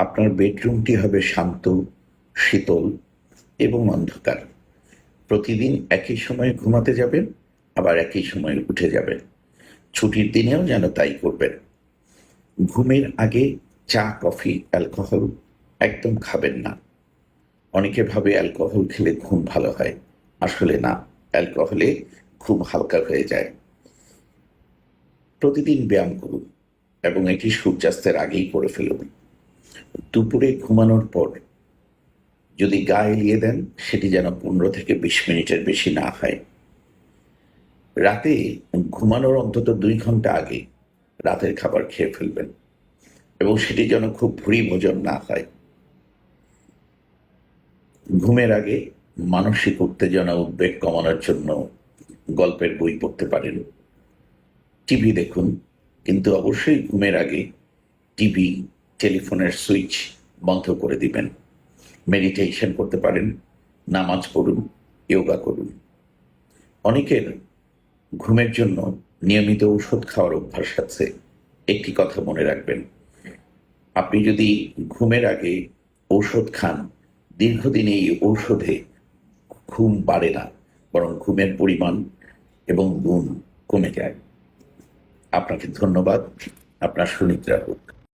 আপনার বেডরুমটি হবে শান্ত, শীতল এবং অন্ধকার। প্রতিদিন একই সময়ে ঘুমাতে যাবেন, আবার একই সময়ে উঠে যাবেন। ছুটির দিনেও যেন তাই করবেন। ঘুমের আগে চা, কফি, অ্যালকোহল একদম খাবেন না। অনেকে ভাবে অ্যালকোহল খেলে ঘুম ভালো হয়। আসলে না, অ্যালকোহলে ঘুম হালকা হয়ে যায়। প্রতিদিন ব্যায়াম করুন এবং এটি সূর্যাস্তের আগেই করে ফেলুন। দুপুরে ঘুমানোর পর যদি গা এলিয়ে দেন, সেটি যেন 15 থেকে 20 মিনিটের বেশি না হয়। রাতে ঘুমানোর অন্তত 2 ঘন্টা আগে রাতের খাবার খেয়ে ফেলবেন এবং সেটি যেন খুব ভুরি ভোজন না হয়। ঘুমের আগে মানসিক উত্তেজনা, উদ্বেগ কমানোর জন্য গল্পের বই পড়তে পারেন, টিভি দেখুন, কিন্তু অবশ্যই ঘুমের আগে টিভি, টেলিফোনের সুইচ বন্ধ করে দিবেন। মেডিটেশন করতে পারেন, নামাজ পড়ুন, যোগা করুন। অনেকের ঘুমের জন্য নিয়মিত ঔষধ খাওয়ার অভ্যাস আছে। একটি কথা মনে রাখবেন, আপনি যদি ঘুমের আগে ঔষধ খান, দীর্ঘদিন এই ঔষধে ঘুম বাড়ে না, বরং ঘুমের পরিমাণ এবং গুণ কমে যায়। আপনাকে ধন্যবাদ। আপনার সুনিদ্রা হোক।